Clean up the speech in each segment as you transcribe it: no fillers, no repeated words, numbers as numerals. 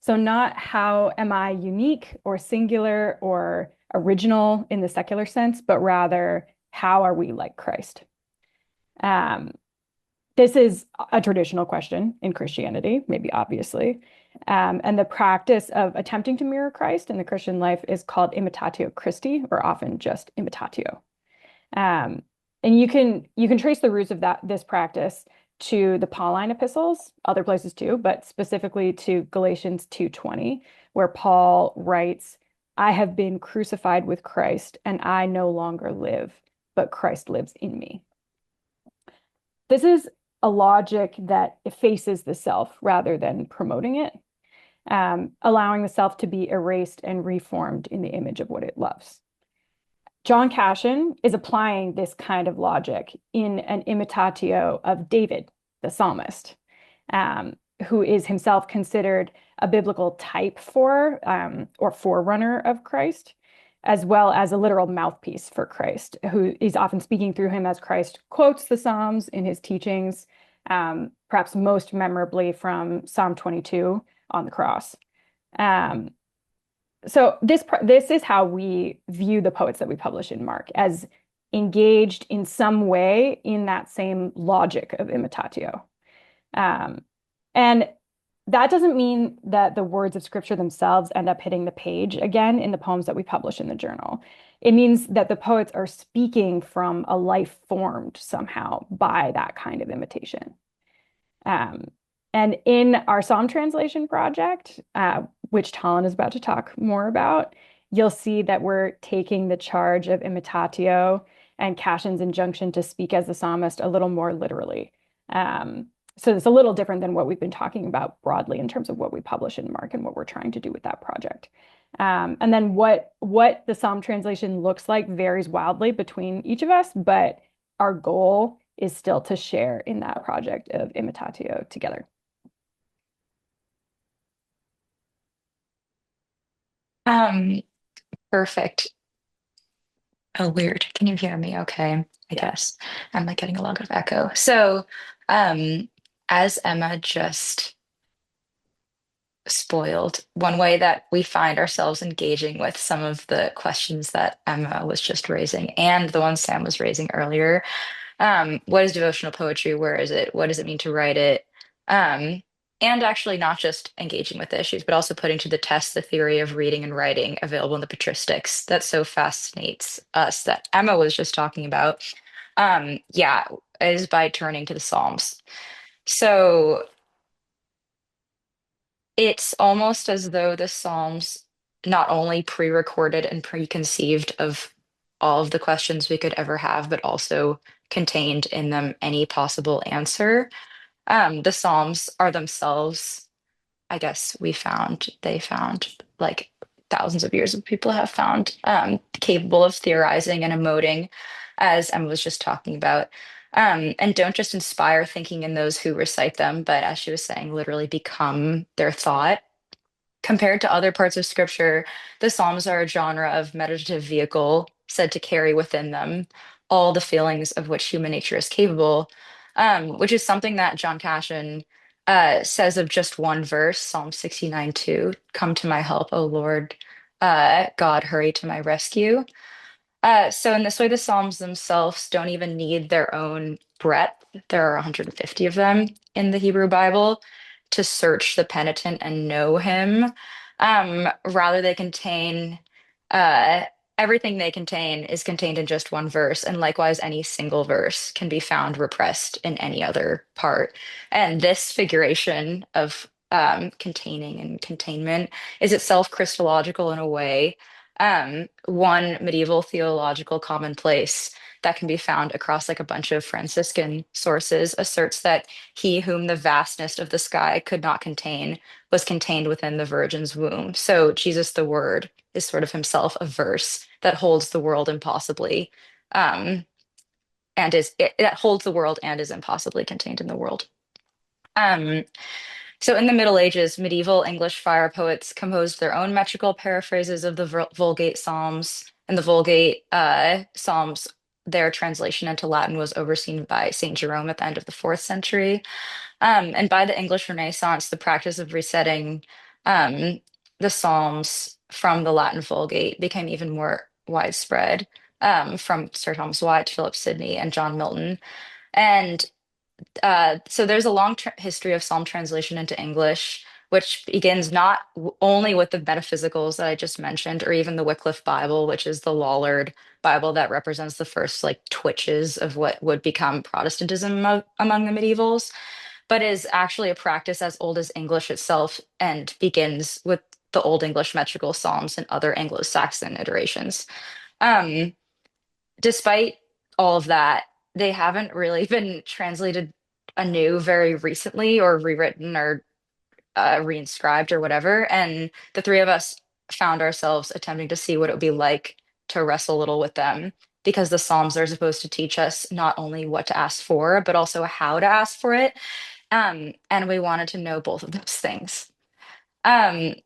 So not how am I unique or singular or original in the secular sense, but rather how are we like Christ? Um, this is a traditional question in Christianity, maybe obviously. And the practice of attempting to mirror Christ in the Christian life is called imitatio Christi, or often just imitatio. Um, and you can trace the roots of this practice to the Pauline epistles, other places too, but specifically to Galatians 2:20, where Paul writes, "I have been crucified with Christ, and I no longer live, but Christ lives in me." This is a logic that effaces the self rather than promoting it, allowing the self to be erased and reformed in the image of what it loves. John Cassian is applying this kind of logic in an imitatio of David, the psalmist, who is himself considered a biblical type for or forerunner of Christ, as well as a literal mouthpiece for Christ, who is often speaking through him as Christ quotes the Psalms in his teachings, perhaps most memorably from Psalm 22 on the cross. Um, so this is how we view the poets that we publish in Mark, as engaged in some way in that same logic of imitatio. Um, and that doesn't mean that the words of scripture themselves end up hitting the page again in the poems that we publish in the journal. It means that the poets are speaking from a life formed somehow by that kind of imitation. Um, and in our Psalm translation project, which Talin is about to talk more about, you'll see that we're taking the charge of imitatio and Cassian's injunction to speak as the psalmist a little more literally. So it's a little different than what we've been talking about broadly in terms of what we publish in Mark and what we're trying to do with that project. And then what the Psalm translation looks like varies wildly between each of us, but our goal is still to share in that project of imitatio together. Um, Perfect. Oh, weird. Can you hear me? Okay, I Yeah. guess. I'm like getting a lot of echo. So, um, as Emma just spoiled, one way that we find ourselves engaging with some of the questions that Emma was just raising and the ones Sam was raising earlier. What is devotional poetry? Where is it? What does it mean to write it? Um, and actually not just engaging with the issues, but also putting to the test the theory of reading and writing available in the patristics that so fascinates us that Emma was just talking about. Yeah, is by turning to the Psalms. So it's almost as though the Psalms not only pre-recorded and preconceived of all of the questions we could ever have, but also contained in them any possible answer. The Psalms are themselves, I guess they found like thousands of years of people have found capable of theorizing and emoting, as Emma was just talking about. And don't just inspire thinking in those who recite them, but as she was saying, literally become their thought. Compared to other parts of scripture, the Psalms are a genre of meditative vehicle said to carry within them all the feelings of which human nature is capable, which is something that John Cassian says of just one verse, Psalm 69:2, "Come to my help, O Lord, God, hurry to my rescue." So in this way, the Psalms themselves don't even need their own breadth. There are 150 of them in the Hebrew Bible to search the penitent and know him. Rather, they contain uh, everything they contain is contained in just one verse, and likewise, any single verse can be found repressed in any other part. And this figuration of containing and containment is itself Christological in a way, one medieval theological commonplace that can be found across like a bunch of Franciscan sources asserts that he whom the vastness of the sky could not contain was contained within the Virgin's womb. So Jesus the Word is sort of himself a verse that holds the world impossibly, um, and that holds the world and is impossibly contained in the world. Um, so in the Middle Ages, medieval English friar poets composed their own metrical paraphrases of the Vulgate Psalms, and the Vulgate Psalms, their translation into Latin was overseen by Saint Jerome at the end of the fourth century. And by the English Renaissance, the practice of resetting um, the Psalms from the Latin Vulgate became even more widespread, from Sir Thomas Wyatt, Philip Sidney, and John Milton. And so there's a long history of Psalm translation into English, which begins not only with the metaphysicals that I just mentioned, or even the Wycliffe Bible, which is the Lollard Bible that represents the first like twitches of what would become Protestantism among the medievals, but is actually a practice as old as English itself and begins with the Old English metrical Psalms and other Anglo-Saxon iterations. Um, Despite all of that, they haven't really been translated anew very recently or rewritten or reinscribed or whatever. And the three of us found ourselves attempting to see what it would be like to wrestle a little with them because the Psalms are supposed to teach us not only what to ask for, but also how to ask for it. And we wanted to know both of those things.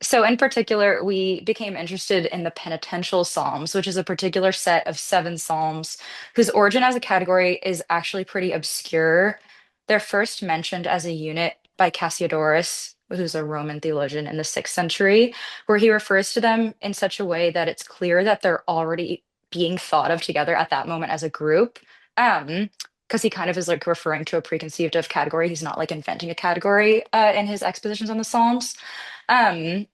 So in particular, we became interested in the penitential psalms, which is a particular set of seven psalms whose origin as a category is actually pretty obscure. They're first mentioned as a unit by Cassiodorus, who's a Roman theologian in the 6th century, where he refers to them in such a way that it's clear that they're already being thought of together at that moment as a group. Because he kind of is like referring to a preconceived of category. He's not like inventing a category in his expositions on the Psalms. Um,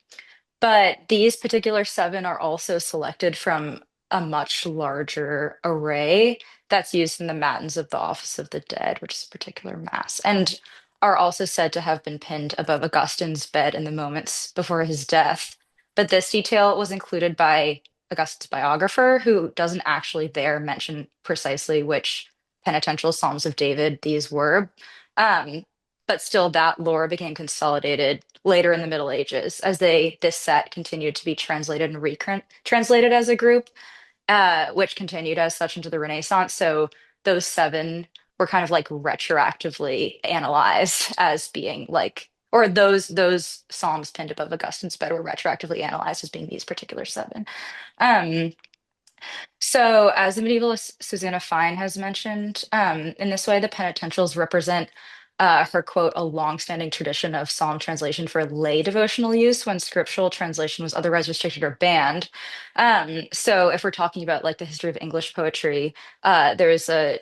but these particular seven are also selected from a much larger array that's used in the Matins of the Office of the Dead, which is a particular mass, and are also said to have been pinned above Augustine's bed in the moments before his death. But this detail was included by Augustine's biographer, who doesn't actually there mention precisely which penitential Psalms of David these were. Um, but still, that lore became consolidated later in the Middle Ages as this set continued to be translated and translated as a group, which continued as such into the Renaissance. So those seven were kind of like retroactively analyzed as being like, or those psalms pinned above Augustine's bed were retroactively analyzed as being these particular seven. Um, so, as the medievalist Susanna Fine has mentioned, in this way, the penitentials represent her quote, a long-standing tradition of psalm translation for lay devotional use when scriptural translation was otherwise restricted or banned. So, if we're talking about like the history of English poetry, there is a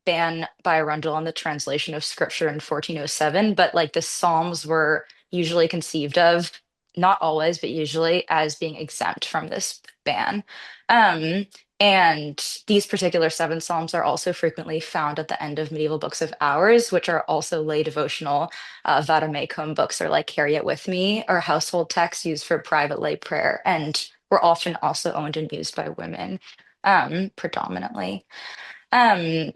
ban by Arundel on the translation of scripture in 1407, but like the Psalms were usually conceived of, not always, but usually as being exempt from this ban. Um, and these particular seven Psalms are also frequently found at the end of medieval books of hours, which are also lay devotional vademecum books, or like Carry It With Me, or household texts used for private lay prayer, and were often also owned and used by women, predominantly. Um,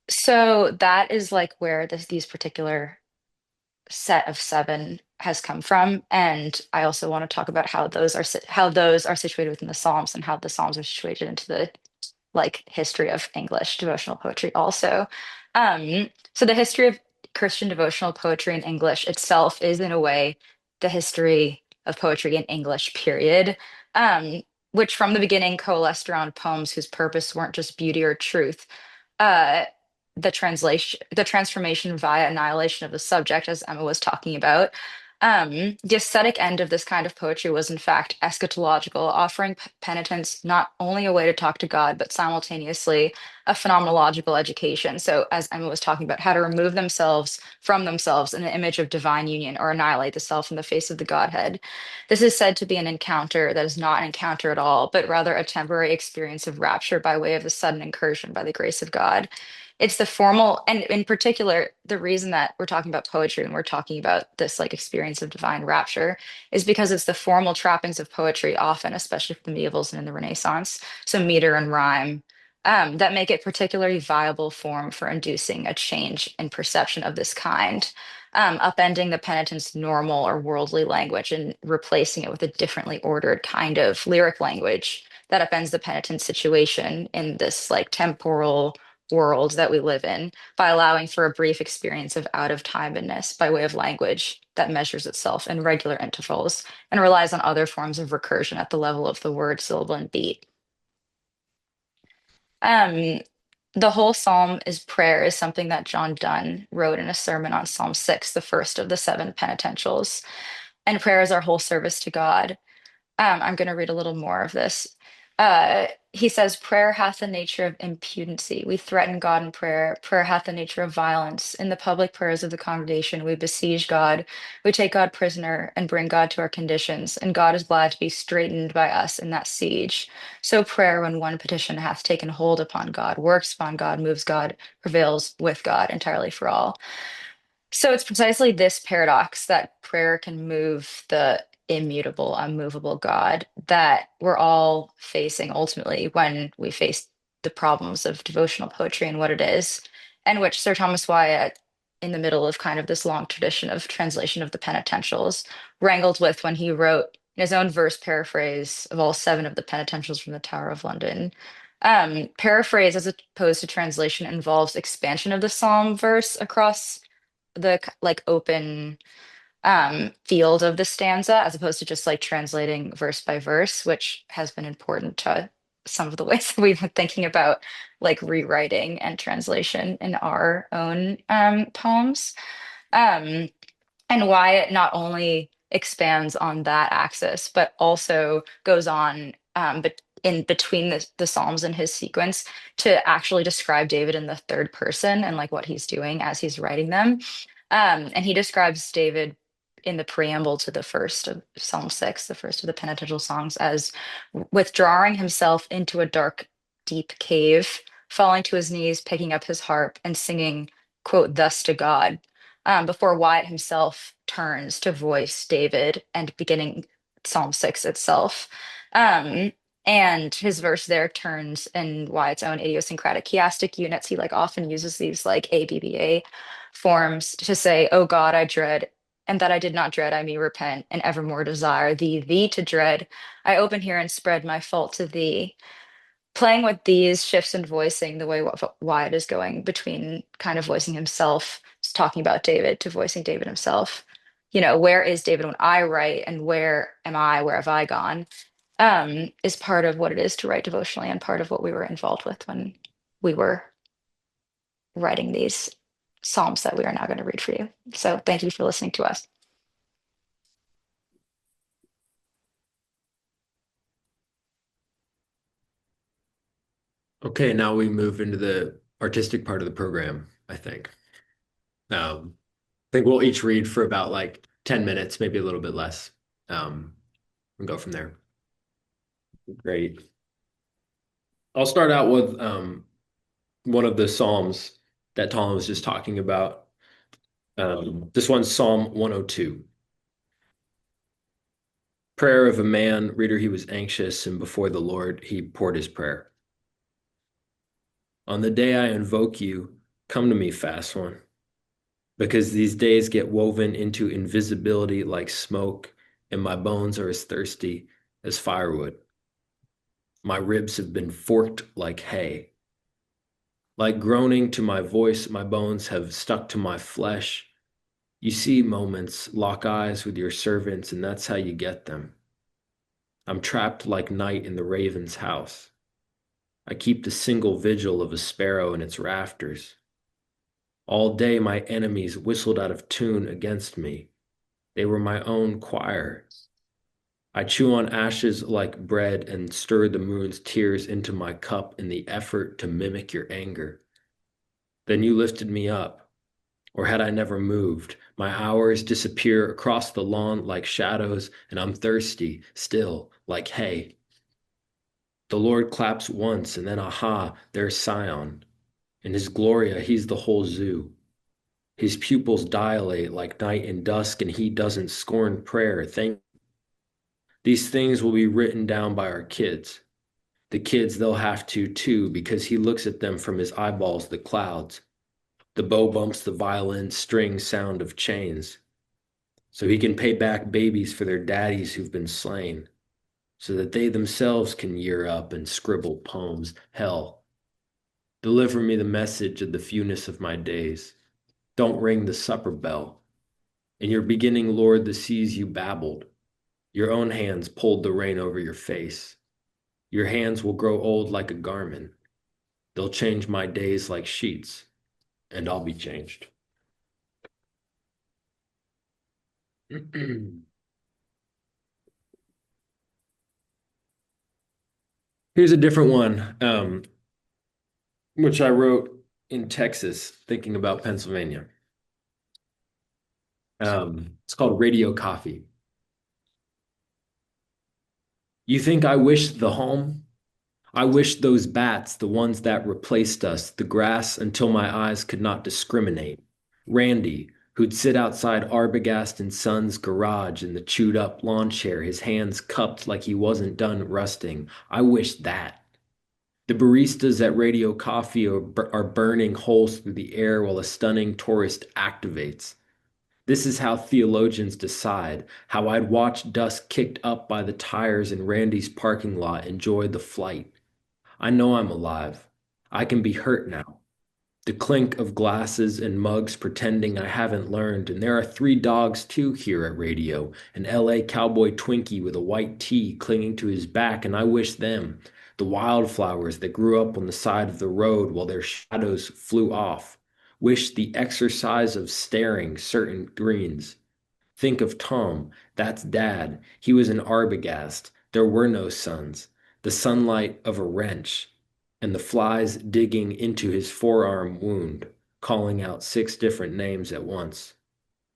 so that is like where these particular set of seven has come from, and I also want to talk about how how those are situated within the Psalms and how the Psalms are situated into the like history of English devotional poetry also. So the history of Christian devotional poetry in English itself is in a way the history of poetry in English, period. Um, which from the beginning coalesced around poems whose purpose weren't just beauty or truth. Uh, the transformation via annihilation of the subject, as Emma was talking about. The aesthetic end of this kind of poetry was, in fact, eschatological, offering penitents not only a way to talk to God, but simultaneously a phenomenological education. So, as Emma was talking about, how to remove themselves from themselves in the image of divine union or annihilate the self in the face of the Godhead. This is said to be an encounter that is not an encounter at all, but rather a temporary experience of rapture by way of a sudden incursion by the grace of God. It's the formal, and in particular, the reason that we're talking about poetry and we're talking about this like experience of divine rapture is because it's the formal trappings of poetry, often, especially for the medievals and in the Renaissance, so meter and rhyme, that make it particularly viable form for inducing a change in perception of this kind, upending the penitent's normal or worldly language and replacing it with a differently ordered kind of lyric language that upends the penitent's situation in this like temporal world that we live in by allowing for a brief experience of out of timedness by way of language that measures itself in regular intervals and relies on other forms of recursion at the level of the word, syllable, and beat. Um, The whole psalm is prayer, is something that John Donne wrote in a sermon on Psalm 6, the first of the seven penitentials. And prayer is our whole service to God. I'm going to read a little more of this. He says, prayer hath the nature of impudency. We threaten God in prayer. Prayer hath the nature of violence. In the public prayers of the congregation, we besiege God. We take God prisoner and bring God to our conditions, and God is glad to be straitened by us in that siege. So prayer, when one petition hath taken hold upon God, works upon God, moves God, prevails with God entirely for all. So it's precisely this paradox that prayer can move the immutable, unmovable God that we're all facing ultimately when we face the problems of devotional poetry and what it is, and which Sir Thomas Wyatt, in the middle of kind of this long tradition of translation of the penitentials, wrangled with when he wrote in his own verse paraphrase of all seven of the penitentials from the Tower of London. Paraphrase, as opposed to translation, involves expansion of the psalm verse across the like open field of the stanza as opposed to just like translating verse by verse, which has been important to some of the ways that we've been thinking about like rewriting and translation in our own poems. Um, and why it not only expands on that axis, but also goes on but in between the Psalms and his sequence to actually describe David in the third person and like what he's doing as he's writing them. And he describes David in the preamble to the first of Psalm 6, the first of the penitential songs, as withdrawing himself into a dark, deep cave, falling to his knees, picking up his harp, and singing, quote, thus to God, before Wyatt himself turns to voice David and beginning Psalm 6 itself. Um, and his verse there turns in Wyatt's own idiosyncratic chiastic units. He like often uses these like ABBA forms to say, "Oh God, I dread, and that I did not dread, I may repent, and evermore desire thee to dread. I open here and spread my fault to thee." Playing with these shifts in voicing, the way Wyatt is going between kind of voicing himself, just talking about David, to voicing David himself. You know, where is David when I write, and where am I? Where have I gone? Is part of what it is to write devotionally, and part of what we were involved with when we were writing these psalms that we are now going to read for you. So thank you for listening to us. Okay, now we move into the artistic part of the program, I think. I think we'll each read for about like 10 minutes, maybe a little bit less, and go from there. Great. I'll start out with one of the Psalms that Talin was just talking about. This one's Psalm 102. Prayer of a man, reader, he was anxious, and before the Lord he poured his prayer. On the day I invoke you, come to me, fast one, because these days get woven into invisibility like smoke, and my bones are as thirsty as firewood. My ribs have been forked like hay. Like groaning to my voice, my bones have stuck to my flesh. You see moments, lock eyes with your servants, and that's how you get them. I'm trapped like night in the raven's house. I keep the single vigil of a sparrow in its rafters. All day my enemies whistled out of tune against me. They were my own choir. I chew on ashes like bread and stir the moon's tears into my cup in the effort to mimic your anger. Then you lifted me up, or had I never moved, my hours disappear across the lawn like shadows, and I'm thirsty still like hay. The Lord claps once, and then aha, there's Sion. In his Gloria, he's the whole zoo. His pupils dilate like night and dusk, and he doesn't scorn prayer. These things will be written down by our kids. The kids, they'll have to too, because he looks at them from his eyeballs, the clouds. The bow bumps the violin string sound of chains. So he can pay back babies for their daddies who've been slain, so that they themselves can year up and scribble poems. Hell, deliver me the message of the fewness of my days. Don't ring the supper bell. In your beginning, Lord, the seas you babbled. Your own hands pulled the rain over your face. Your hands will grow old like a garment. They'll change my days like sheets, and I'll be changed. Here's a different one, which I wrote in Texas, thinking about Pennsylvania. It's called Radio Coffee. You think I wish the home? I wish those bats, the ones that replaced us, the grass until my eyes could not discriminate. Randy, who'd sit outside Arbogast and Son's garage in the chewed up lawn chair, his hands cupped like he wasn't done rusting. I wish that. The baristas at Radio Coffee are burning holes through the air while a stunning tourist activates. This is how theologians decide, how I'd watch dust kicked up by the tires in Randy's parking lot enjoy the flight. I know I'm alive. I can be hurt now. The clink of glasses and mugs pretending I haven't learned, and there are 3 dogs too here at radio, an LA cowboy Twinkie with a white tee clinging to his back, and I wish them, the wildflowers that grew up on the side of the road while their shadows flew off, wish the exercise of staring certain greens. Think of Tom, that's Dad. He was an Arbogast. There were no suns. The sunlight of a wrench, and the flies digging into his forearm wound, calling out 6 different names at once.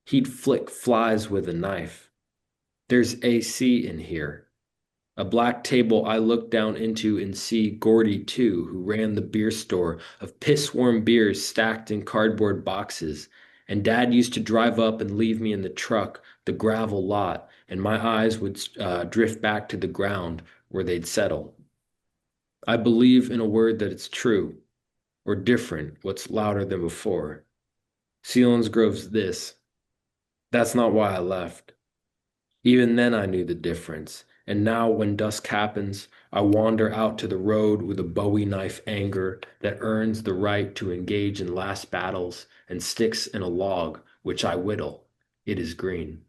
He'd flick flies with a knife. There's AC in here. A black table I look down into and see Gordy too, who ran the beer store of piss-warm beers stacked in cardboard boxes. And Dad used to drive up and leave me in the truck, the gravel lot, and my eyes would drift back to the ground where they'd settle. I believe in a word that it's true, or different, what's louder than before. Selinsgrove's this. That's not why I left. Even then I knew the difference. And now when dusk happens, I wander out to the road with a Bowie knife anger that earns the right to engage in last battles and sticks in a log, which I whittle. It is green.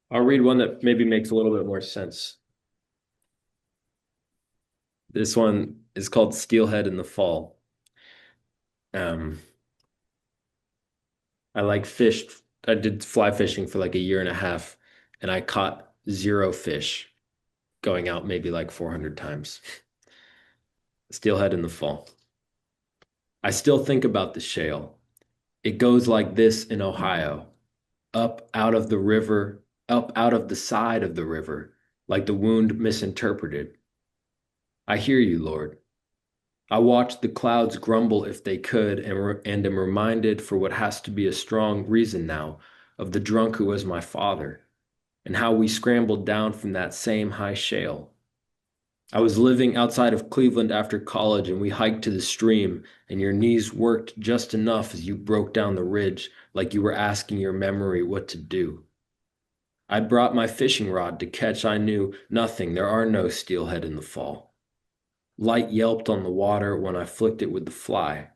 I'll read one that maybe makes a little bit more sense. This one is called Steelhead in the Fall. I did fly fishing for like a year and a half, and I caught 0 fish, going out maybe like 400 times. Steelhead in the fall. I still think about the shale. It goes like this in Ohio, up out of the river, up out of the side of the river, like the wound misinterpreted. I hear you, Lord. I watch the clouds grumble if they could, and am reminded for what has to be a strong reason now of the drunk who was my father, and how we scrambled down from that same high shale. I was living outside of Cleveland after college, and we hiked to the stream, and your knees worked just enough as you broke down the ridge like you were asking your memory what to do. I brought my fishing rod to catch I knew nothing. There are no steelhead in the fall. Light yelped on the water when I flicked it with the fly.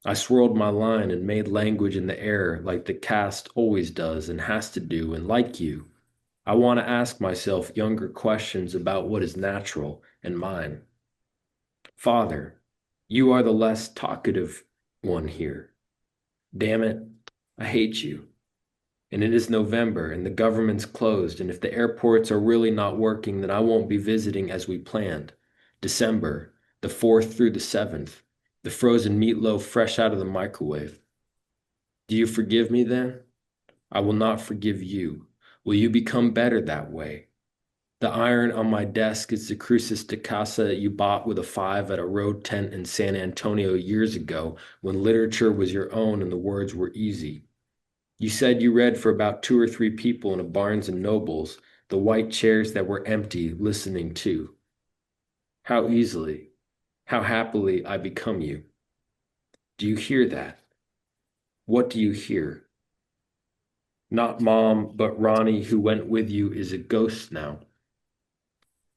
I swirled my line and made language in the air like the cast always does and has to do, and like you, I want to ask myself younger questions about what is natural and mine. Father, you are the less talkative one here. Damn it, I hate you. And it is November, and the government's closed, and if the airports are really not working, then I won't be visiting as we planned. December, the 4th through the 7th, the frozen meatloaf fresh out of the microwave. Do you forgive me then? I will not forgive you. Will you become better that way? The iron on my desk is the Crucis de Casa you bought with a 5 at a road tent in San Antonio years ago when literature was your own and the words were easy. You said you read for about 2 or 3 people in a Barnes and Nobles, the white chairs that were empty, listening too. How easily, how happily I become you. Do you hear that? What do you hear? Not Mom, but Ronnie, who went with you, is a ghost now.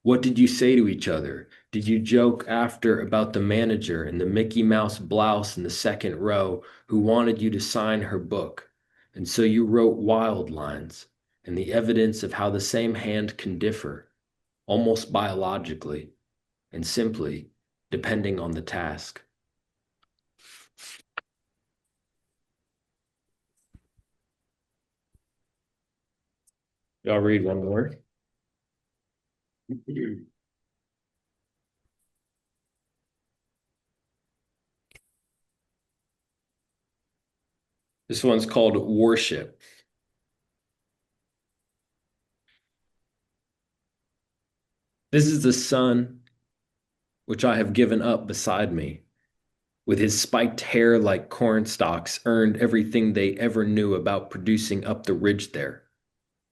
What did you say to each other? Did you joke after about the manager in the Mickey Mouse blouse in the second row who wanted you to sign her book? And so you wrote wild lines and the evidence of how the same hand can differ, almost biologically, and simply depending on the task. Y'all read one more? This one's called Worship. This is the sun which I have given up beside me. With his spiked hair like corn stalks, earned everything they ever knew about producing up the ridge there.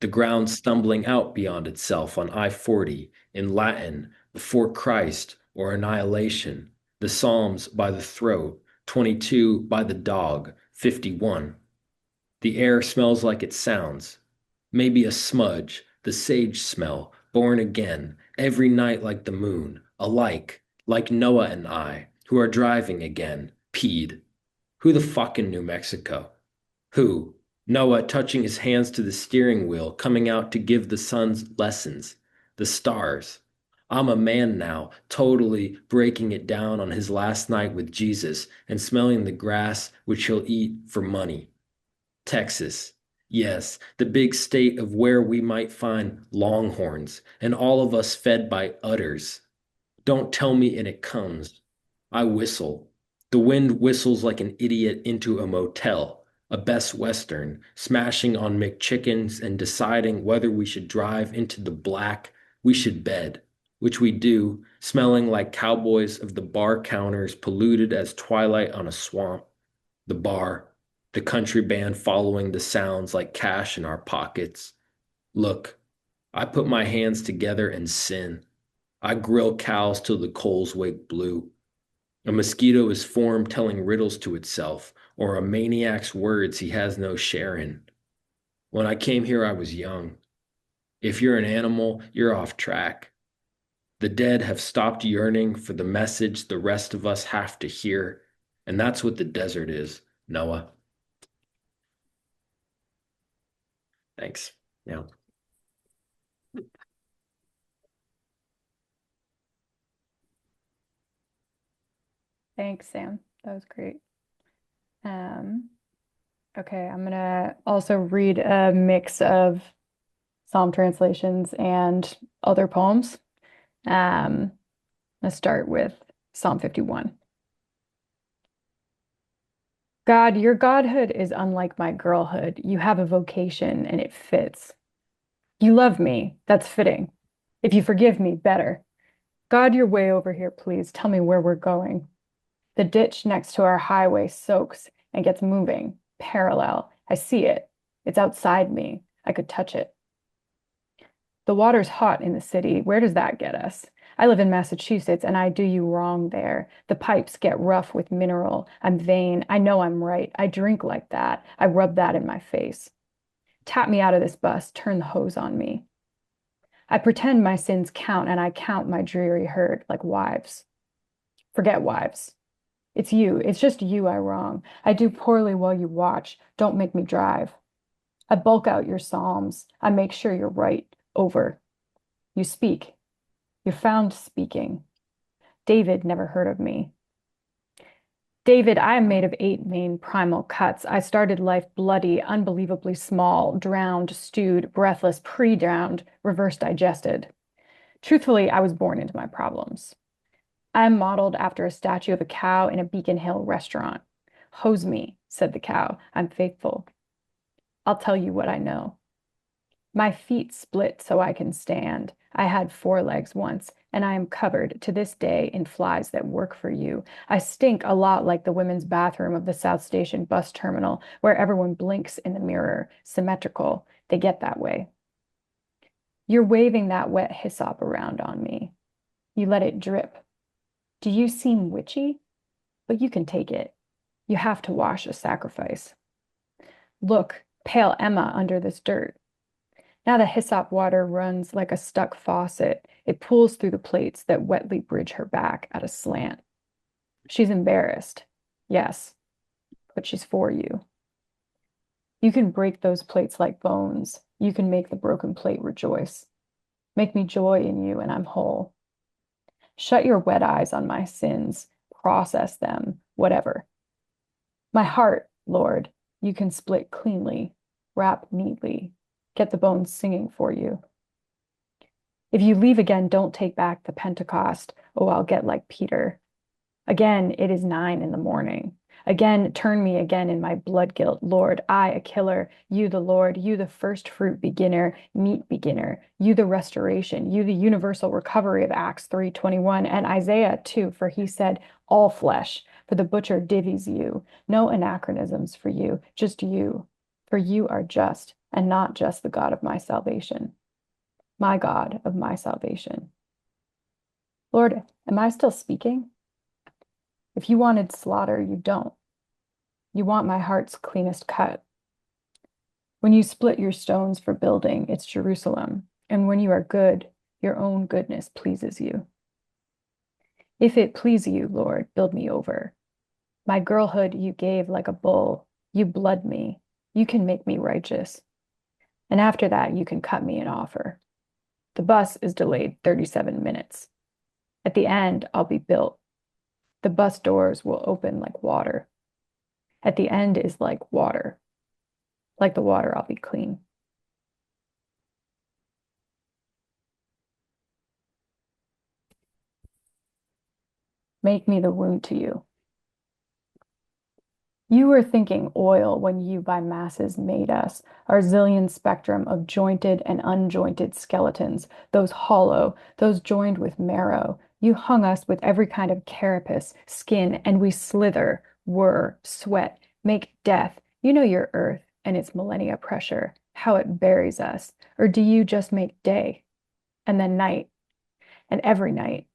The ground stumbling out beyond itself on I-40 in Latin, before Christ or annihilation. The Psalms by the throat, 22 by the dog, 51. The air smells like it sounds. Maybe a smudge, the sage smell, born again, every night like the moon, alike, like Noah and I, who are driving again, peed. Who the fuck in New Mexico? Who? Noah touching his hands to the steering wheel, coming out to give the sons lessons. The stars. I'm a man now, totally breaking it down on his last night with Jesus and smelling the grass which he'll eat for money. Texas. Yes, the big state of where we might find longhorns, and all of us fed by udders. Don't tell me and it comes. I whistle. The wind whistles like an idiot into a motel, a Best Western, smashing on McChickens and deciding whether we should drive into the black, we should bed, which we do, smelling like cowboys of the bar counters polluted as twilight on a swamp. The bar, the country band following the sounds like cash in our pockets. Look, I put my hands together and sin. I grill cows till the coals wake blue. A mosquito is formed telling riddles to itself, or a maniac's words he has no share in. When I came here, I was young. If you're an animal, you're off track. The dead have stopped yearning for the message the rest of us have to hear, and that's what the desert is, Noah. Thanks. Yeah. Thanks, Sam. That was great. Okay, I'm gonna also read a mix of Psalm translations and other poems. Let's start with Psalm 51. God, your godhood is unlike my girlhood. You have a vocation and it fits. You love me. That's fitting. If you forgive me, better. God, you're way over here, please. Tell me where we're going. The ditch next to our highway soaks and gets moving, parallel. I see it. It's outside me. I could touch it. The water's hot in the city. Where does that get us? I live in Massachusetts and I do you wrong there. The pipes get rough with mineral. I'm vain. I know I'm right. I drink like that. I rub that in my face. Tap me out of this bus. Turn the hose on me. I pretend my sins count and I count my dreary herd like wives. Forget wives. It's you. It's just you I wrong. I do poorly while you watch. Don't make me drive. I bulk out your psalms. I make sure you're right. Over. You speak. You're found speaking. David never heard of me. David, I am made of 8 main primal cuts. I started life bloody, unbelievably small, drowned, stewed, breathless, pre-drowned, reverse digested. Truthfully, I was born into my problems. I am modeled after a statue of a cow in a Beacon Hill restaurant. Hose me, said the cow. I'm faithful. I'll tell you what I know. My feet split so I can stand. I had 4 legs once, and I am covered to this day in flies that work for you. I stink a lot like the women's bathroom of the South Station bus terminal, where everyone blinks in the mirror, symmetrical. They get that way. You're waving that wet hyssop around on me. You let it drip. Do you seem witchy? But you can take it. You have to wash a sacrifice. Look, pale Emma under this dirt. Now the hyssop water runs like a stuck faucet. It pools through the plates that wetly bridge her back at a slant. She's embarrassed. Yes, but she's for you. You can break those plates like bones. You can make the broken plate rejoice. Make me joy in you, and I'm whole. Shut your wet eyes on my sins. Process them, whatever. My heart, Lord, you can split cleanly, wrap neatly, get the bones singing for you. If you leave again, don't take back the Pentecost. Oh, I'll get like Peter. Again, it is 9 a.m. Again, turn me again in my blood guilt. Lord, I, a killer, you the Lord, you the first fruit beginner, meat beginner, you the restoration, you the universal recovery of Acts 3:21 and Isaiah 2, for he said, all flesh, for the butcher divvies you. No anachronisms for you, just you, for you are just and not just the God of my salvation, my God of my salvation. Lord, am I still speaking? If you wanted slaughter, you don't. You want my heart's cleanest cut. When you split your stones for building, it's Jerusalem. And when you are good, your own goodness pleases you. If it please you, Lord, build me over. My girlhood you gave like a bull. You blood me. You can make me righteous. And after that, you can cut me an offer. The bus is delayed 37 minutes. At the end, I'll be built. The bus doors will open like water. At the end is like water. Like the water, I'll be clean. Make me the wound to you. You were thinking oil when you by masses made us, our zillion spectrum of jointed and unjointed skeletons, those hollow, those joined with marrow. You hung us with every kind of carapace, skin, and we slither, whir, sweat, make death. You know your earth and its millennia pressure, how it buries us. Or do you just make day and then night and every night?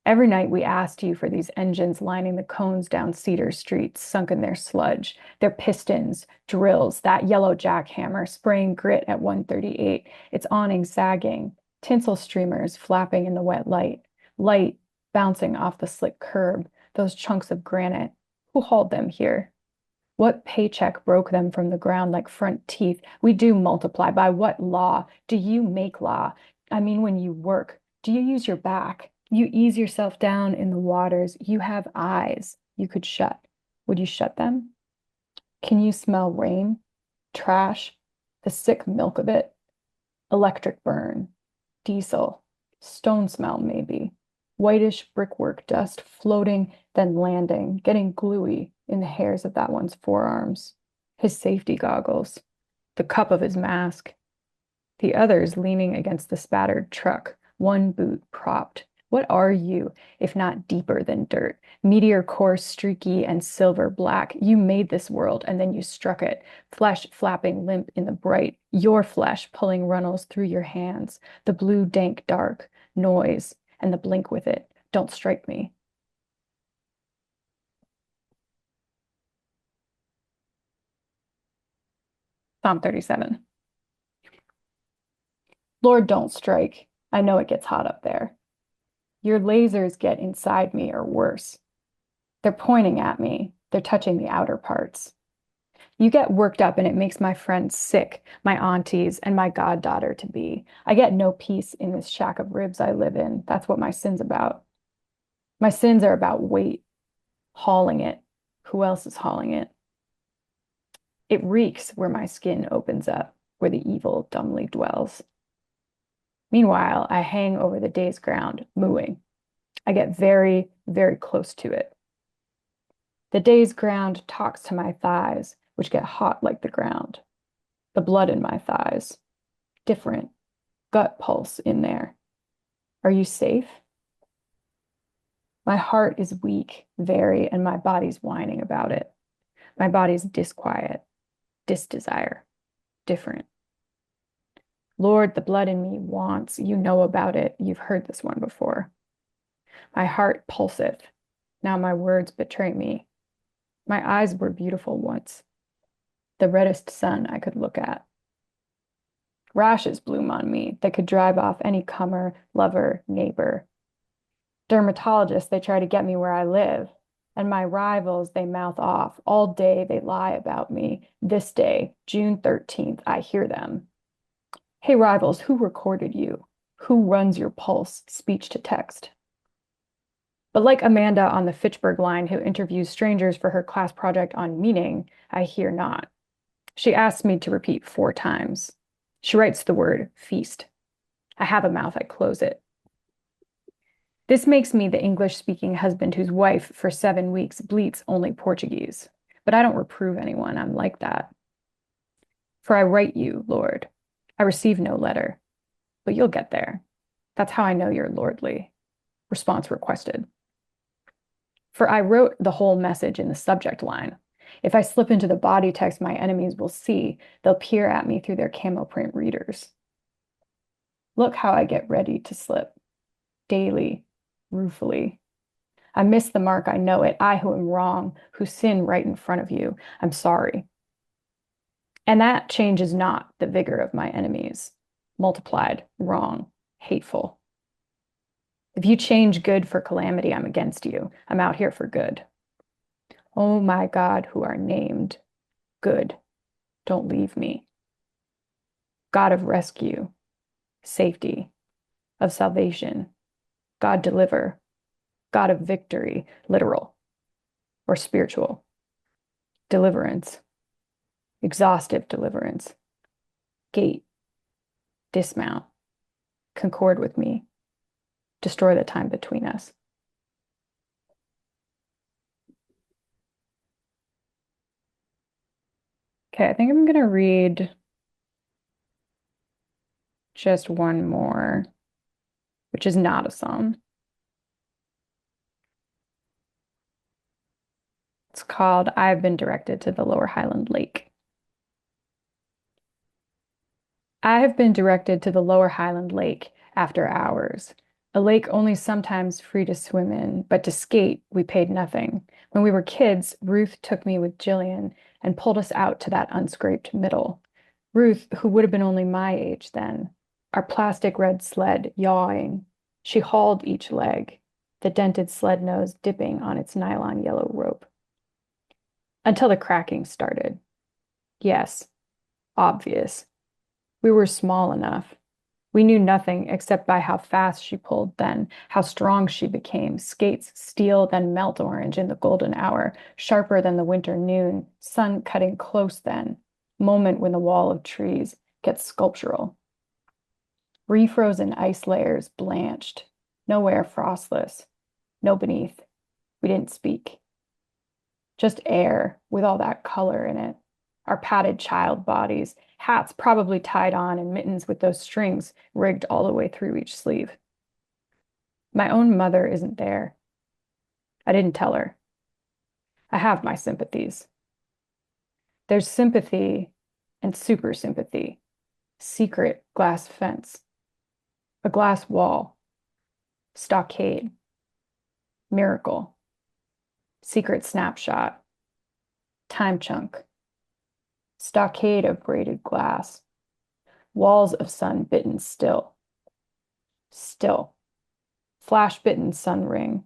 Every night we asked you for these engines lining the cones down Cedar Street, sunk in their sludge, their pistons, drills, that yellow jackhammer spraying grit at 138, its awning sagging, tinsel streamers flapping in the wet light, light bouncing off the slick curb, those chunks of granite. Who hauled them here? What paycheck broke them from the ground like front teeth? We do multiply. By what law? Do you make law? I mean, when you work, do you use your back? You ease yourself down in the waters. You have eyes you could shut. Would you shut them? Can you smell rain, trash, the sick milk of it, electric burn, diesel, stone smell maybe, whitish brickwork dust floating, then landing, getting gluey in the hairs of that one's forearms, his safety goggles, the cup of his mask, the others leaning against the spattered truck, one boot propped. What are you, if not deeper than dirt? Meteor core, streaky and silver black. You made this world and then you struck it. Flesh flapping limp in the bright. Your flesh pulling runnels through your hands. The blue dank dark. Noise and the blink with it. Don't strike me. Psalm 37. Lord, don't strike. I know it gets hot up there. Your lasers get inside me or worse. They're pointing at me. They're touching the outer parts. You get worked up and it makes my friends sick, my aunties and my goddaughter to be. I get no peace in this shack of ribs I live in. That's what my sin's about. My sins are about weight, hauling it. Who else is hauling it? It reeks where my skin opens up, where the evil dumbly dwells. Meanwhile, I hang over the day's ground, mooing. I get very, very close to it. The day's ground talks to my thighs, which get hot like the ground. The blood in my thighs. Different. Gut pulse in there. Are you safe? My heart is weak, very, and my body's whining about it. My body's disquiet, disdesire, different. Lord, the blood in me wants, you know about it. You've heard this one before. My heart pulseth. Now my words betray me. My eyes were beautiful once. The reddest sun I could look at. Rashes bloom on me that could drive off any comer, lover, neighbor. Dermatologists, they try to get me where I live. And my rivals, they mouth off. All day they lie about me. This day, June 13th, I hear them. Hey, rivals, who recorded you? Who runs your pulse, speech to text? But like Amanda on the Fitchburg line who interviews strangers for her class project on meaning, I hear not. She asks me to repeat 4 times. She writes the word feast. I have a mouth, I close it. This makes me the English-speaking husband whose wife for 7 weeks bleats only Portuguese. But I don't reprove anyone, I'm like that. For I write you, Lord. I receive no letter, but you'll get there. That's how I know you're lordly. Response requested. For I wrote the whole message in the subject line. If I slip into the body text, my enemies will see. They'll peer at me through their camo print readers. Look how I get ready to slip. Daily, ruefully. I miss the mark, I know it. I who am wrong, who sin right in front of you. I'm sorry. And that changes not the vigor of my enemies. Multiplied, wrong, hateful. If you change good for calamity, I'm against you. I'm out here for good. Oh my God, who are named good, don't leave me. God of rescue, safety, of salvation, God deliver, God of victory, literal or spiritual, deliverance, exhaustive deliverance, gate, dismount, concord with me, destroy the time between us. Okay, I think I'm going to read just one more, which is not a psalm. It's called I've Been Directed to the Lower Highland Lake. I have been directed to the Lower Highland Lake after hours, a lake only sometimes free to swim in, but to skate we paid nothing. When we were kids, Ruth took me with Jillian and pulled us out to that unscraped middle. Ruth, who would have been only my age then, our plastic red sled yawing. She hauled each leg, the dented sled nose dipping on its nylon yellow rope. Until the cracking started. Yes, obvious. We were small enough. We knew nothing except by how fast she pulled then, how strong she became, skates steel then melt orange in the golden hour, sharper than the winter noon, sun cutting close then, moment when the wall of trees gets sculptural. Refrozen ice layers blanched, nowhere frostless, no beneath. We didn't speak. Just air with all that color in it. Our padded child bodies, hats probably tied on, and mittens with those strings rigged all the way through each sleeve. My own mother isn't there. I didn't tell her. I have my sympathies. There's sympathy and super sympathy. Secret glass fence. A glass wall. Stockade. Miracle. Secret snapshot. Time chunk. Stockade of braided glass. Walls of sun bitten still. Still. Flash bitten sun ring.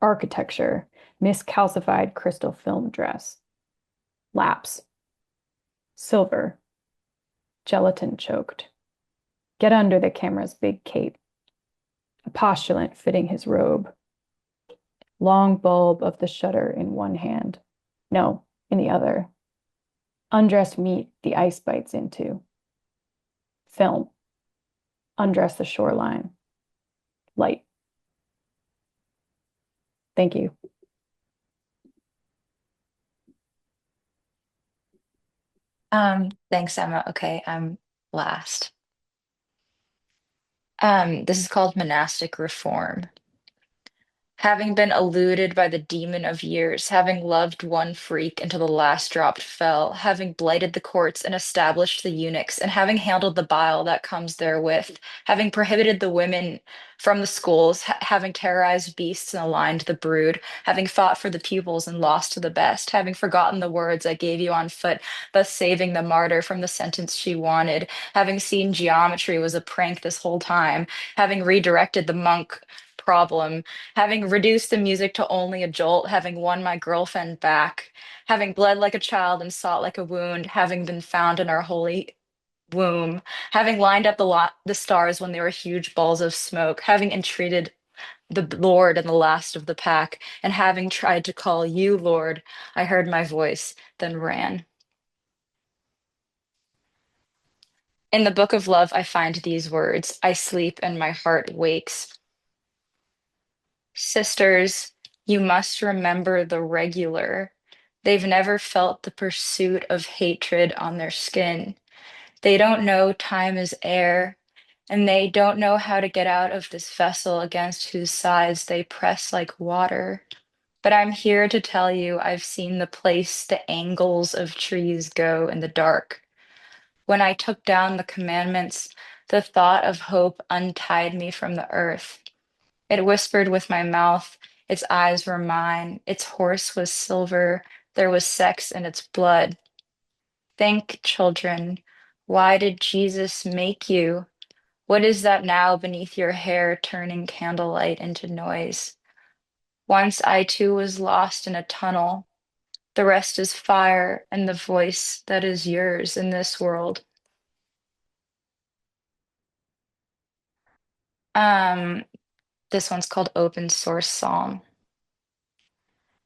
Architecture. Miscalcified crystal film dress. Lapse. Silver. Gelatin choked. Get under the camera's big cape. A postulant fitting his robe. Long bulb of the shutter in one hand. No, in the other. Undress meat the ice bites into. Film. Undress the shoreline. Light. Thank you. Thanks, Emma. Okay, I'm last. This is called monastic reform. Having been eluded by the demon of years, having loved one freak until the last drop fell, having blighted the courts and established the eunuchs, and having handled the bile that comes therewith, having prohibited the women from the schools, having terrorized beasts and aligned the brood, having fought for the pupils and lost to the best, having forgotten the words I gave you on foot, thus saving the martyr from the sentence she wanted, having seen geometry was a prank this whole time, having redirected the monk problem, having reduced the music to only a jolt, having won my girlfriend back, having bled like a child and sought like a wound, having been found in our holy womb, having lined up the stars when they were huge balls of smoke, having entreated the Lord and the last of the pack, and having tried to call you Lord, I heard my voice, then ran. In the book of love, I find these words: I sleep and my heart wakes. Sisters, you must remember the regular. They've never felt the pursuit of hatred on their skin. They don't know time is air, and they don't know how to get out of this vessel against whose sides they press like water. But I'm here to tell you I've seen the place the angles of trees go in the dark. When I took down the commandments, the thought of hope untied me from the earth. It whispered with my mouth. Its eyes were mine. Its horse was silver. There was sex in its blood. Think, children, why did Jesus make you? What is that now beneath your hair turning candlelight into noise? Once I too was lost in a tunnel. The rest is fire and the voice that is yours in this world. Um, this one's called Open Source Psalm.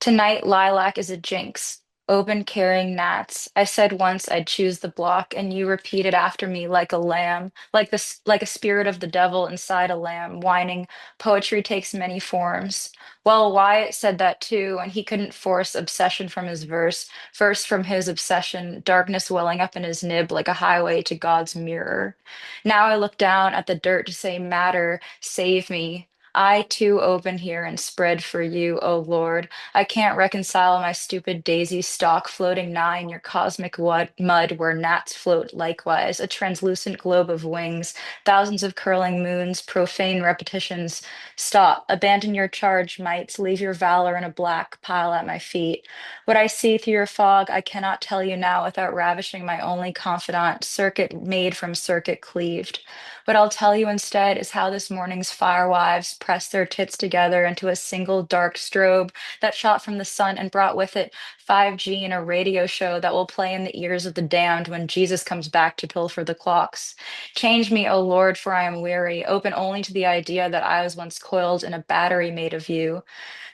Tonight, lilac is a jinx. Open carrying gnats. I said once I'd choose the block, and you repeated after me like a lamb, like a spirit of the devil inside a lamb, whining, poetry takes many forms. Well, Wyatt said that too, and he couldn't force obsession from his verse from his obsession, darkness welling up in his nib like a highway to God's mirror. Now I look down at the dirt to say, Matter, save me. I too open here and spread for you, O Lord. I can't reconcile my stupid daisy stalk floating nigh in your cosmic mud where gnats float likewise, a translucent globe of wings, thousands of curling moons, profane repetitions. Stop, abandon your charge, mites, leave your valor in a black pile at my feet. What I see through your fog, I cannot tell you now without ravishing my only confidant, circuit made from circuit cleaved. What I'll tell you instead is how this morning's firewives pressed their tits together into a single dark strobe that shot from the sun and brought with it 5G and a radio show that will play in the ears of the damned when Jesus comes back to pilfer the clocks. Change me, O Lord, for I am weary, open only to the idea that I was once coiled in a battery made of you.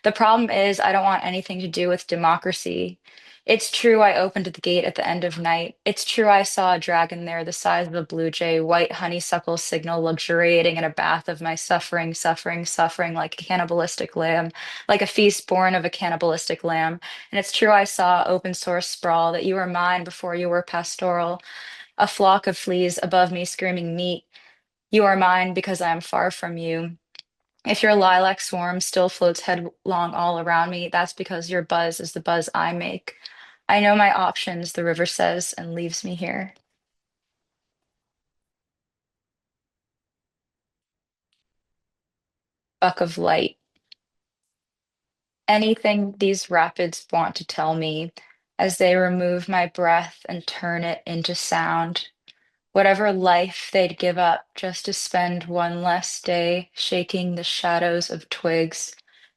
The problem is, I don't want anything to do with democracy. It's true I opened the gate at the end of night. It's true I saw a dragon there the size of a blue jay, white honeysuckle signal luxuriating in a bath of my suffering, suffering, suffering like a cannibalistic lamb, like a feast born of a cannibalistic lamb. And it's true I saw open source sprawl that you were mine before you were pastoral, a flock of fleas above me screaming meat. You are mine because I am far from you. If your lilac swarm still floats headlong all around me, that's because your buzz is the buzz I make. I know my options, the river says, and leaves me here. Buck of light. Anything these rapids want to tell me as they remove my breath and turn it into sound. Whatever life they'd give up just to spend one less day shaking the shadows of twigs,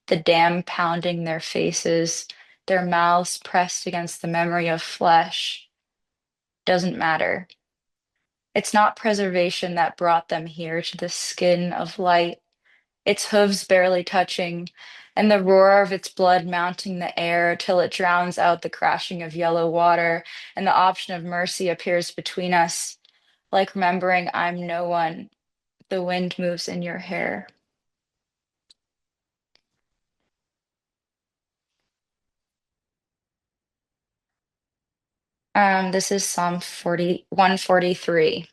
the dam pounding their faces, their mouths pressed against the memory of flesh, doesn't matter. It's not preservation that brought them here to the skin of light, its hooves barely touching, and the roar of its blood mounting the air till it drowns out the crashing of yellow water, and the option of mercy appears between us. Like remembering I'm no one, the wind moves in your hair. This is Psalm 4143.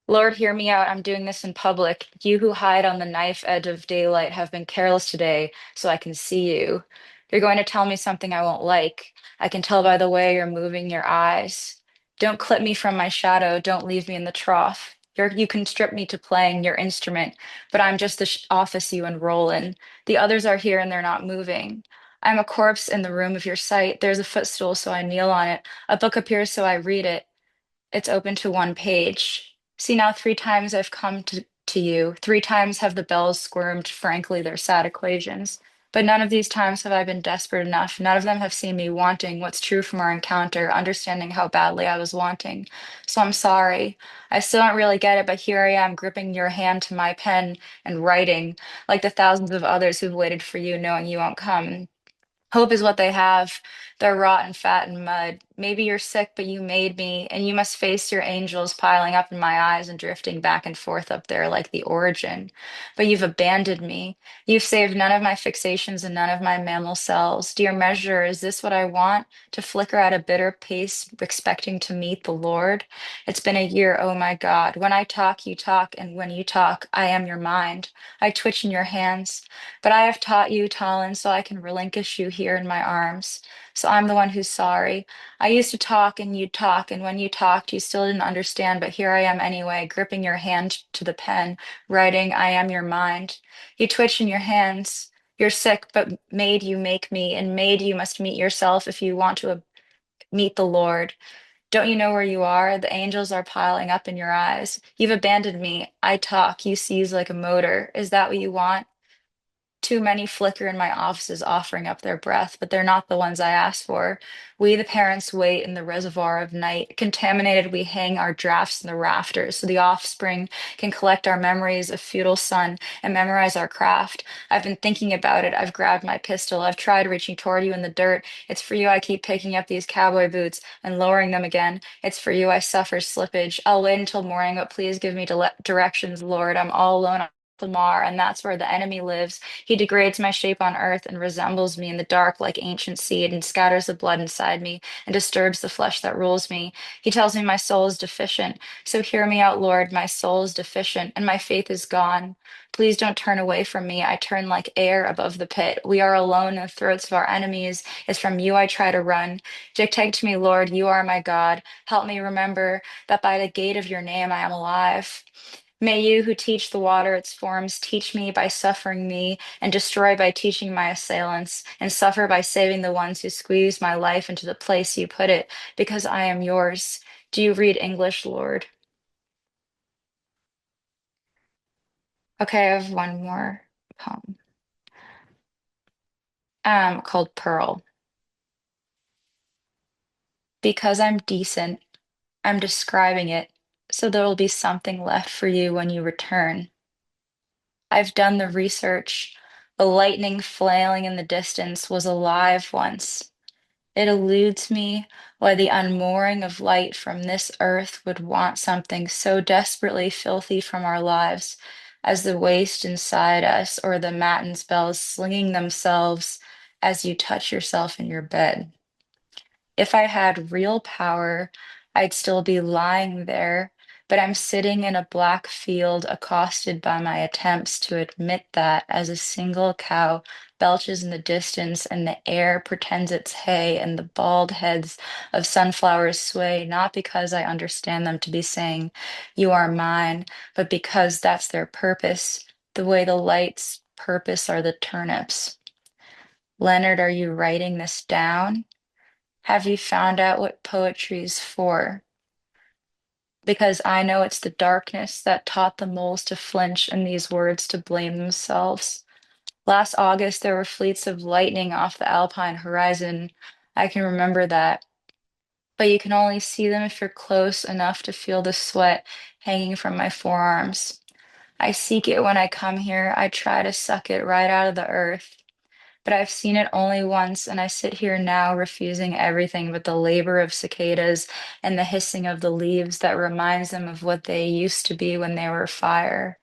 Lord, hear me out. I'm doing this in public. You who hide on the knife edge of daylight have been careless today, so I can see you. You're going to tell me something I won't like. I can tell by the way you're moving your eyes. Don't clip me from my shadow. Don't leave me in the trough. You can strip me to playing your instrument, but I'm just the office you enroll in. The others are here and they're not moving. I'm a corpse in the room of your sight. There's a footstool, so I kneel on it. A book appears, so I read it. It's open to one page. See now, 3 times I've come to you. 3 times have the bells squirmed. Frankly, they're sad equations. But none of these times have I been desperate enough. None of them have seen me wanting what's true from our encounter, understanding how badly I was wanting. So I'm sorry. I still don't really get it, but here I am, gripping your hand to my pen and writing, like the thousands of others who've waited for you, knowing you won't come. Hope is what they have. They're rotten, fat, and mud. Maybe you're sick, but you made me, and you must face your angels piling up in my eyes and drifting back and forth up there like the origin. But you've abandoned me. You've saved none of my fixations and none of my mammal cells. Dear measure, is this what I want? To flicker at a bitter pace, expecting to meet the Lord? It's been a year, oh my God. When I talk, you talk, and when you talk, I am your mind. I twitch in your hands. But I have taught you, Talin, so I can relinquish you here in my arms. So I'm the one who's sorry. I used to talk and you'd talk, and when you talked, you still didn't understand, but here I am anyway, gripping your hand to the pen, writing, I am your mind. You twitch in your hands. You're sick, but made you make me, and made you must meet yourself if you want to meet the Lord. Don't you know where you are? The angels are piling up in your eyes. You've abandoned me. I talk. You seize like a motor. Is that what you want? Too many flicker in my offices offering up their breath, but they're not the ones I asked for. We, the parents, wait in the reservoir of night. Contaminated, we hang our drafts in the rafters so the offspring can collect our memories of feudal sun and memorize our craft. I've been thinking about it. I've grabbed my pistol. I've tried reaching toward you in the dirt. It's for you I keep picking up these cowboy boots and lowering them again. It's for you I suffer slippage. I'll wait until morning, but please give me directions, Lord. I'm all alone on Lamar, and that's where the enemy lives. He degrades my shape on earth and resembles me in the dark like ancient seed and scatters the blood inside me and disturbs the flesh that rules me. He tells me my soul is deficient. So hear me out, Lord. My soul is deficient and my faith is gone. Please don't turn away from me. I turn like air above the pit. We are alone in the throats of our enemies. It's from you I try to run. Dictate to me, Lord. You are my God. Help me remember that by the gate of your name I am alive. May you who teach the water its forms teach me by suffering me, and destroy by teaching my assailants, and suffer by saving the ones who squeeze my life into the place you put it, because I am yours. Do you read English, Lord? Okay, I have one more poem called Pearl. Because I'm decent, I'm describing it, so there'll be something left for you when you return. I've done the research. The lightning flailing in the distance was alive once. It eludes me why the unmooring of light from this earth would want something so desperately filthy from our lives as the waste inside us or the matins bells slinging themselves as you touch yourself in your bed. If I had real power, I'd still be lying there, but I'm sitting in a black field accosted by my attempts to admit that as a single cow belches in the distance and the air pretends it's hay and the bald heads of sunflowers sway, not because I understand them to be saying, you are mine, but because that's their purpose, the way the light's purpose are the turnips. Leonard, are you writing this down? Have you found out what poetry's for? Because I know it's the darkness that taught the moles to flinch and these words to blame themselves. Last August, there were fleets of lightning off the Alpine horizon. I can remember that. But you can only see them if you're close enough to feel the sweat hanging from my forearms. I seek it when I come here. I try to suck it right out of the earth. But I've seen it only once, and I sit here now refusing everything but the labor of cicadas and the hissing of the leaves that reminds them of what they used to be when they were fire.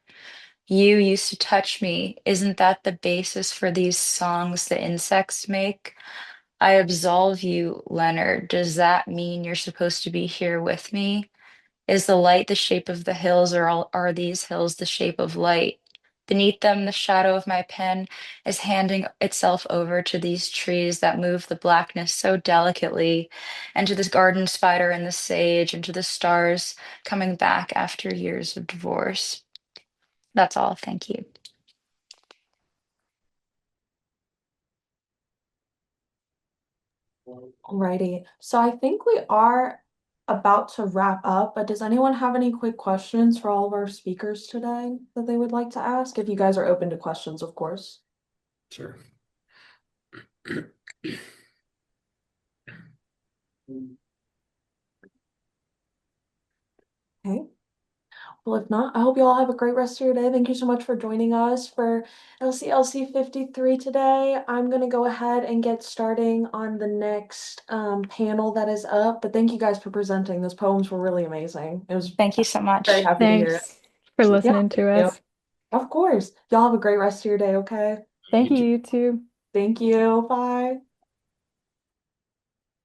You used to touch me. Isn't that the basis for these songs the insects make? I absolve you, Leonard. Does that mean you're supposed to be here with me? Is the light the shape of the hills, or are these hills the shape of light? Beneath them, the shadow of my pen is handing itself over to these trees that move the blackness so delicately, and to this garden spider and the sage, and to the stars coming back after years of divorce. That's all. Thank you. Alrighty. So I think we are about to wrap up, but does anyone have any quick questions for all of our speakers today that they would like to ask? If you guys are open to questions, of course. Sure. Okay. Well, if not, I hope you all have a great rest of your day. Thank you so much for joining us for LCLC 53 today. I'm going to go ahead and get starting on the next panel that is up. But thank you guys for presenting. Those poems were really amazing. It was Thank you so very much. happy to hear it. Thanks for Yeah, listening thank to you. us. Of course. Y'all have a great rest of your day, okay? Thank You you, too. you too. Thank you. Bye.